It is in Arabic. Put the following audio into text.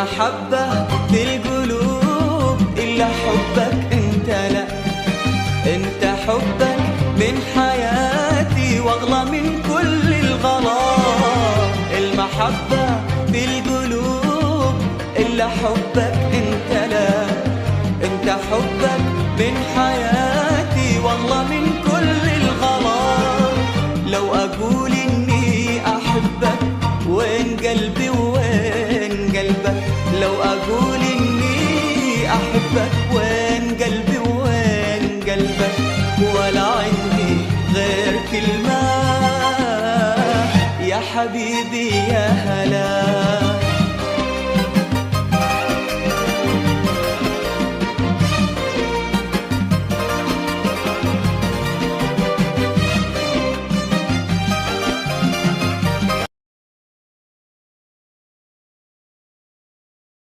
المحبة في القلوب إلا حبك أنت، لا أنت حبك من حياتي واغلى من كل الغلا. المحبة في القلوب إلا حبك أنت، لا أنت حبك من حياتي واغلى من كل الغلا. لو أقول إني أحبك وين قلبي وين قلبك، لو أقول إني أحبك وين قلبي وين قلبك، ولا عندي غير كلمة يا حبيبي يا هلا.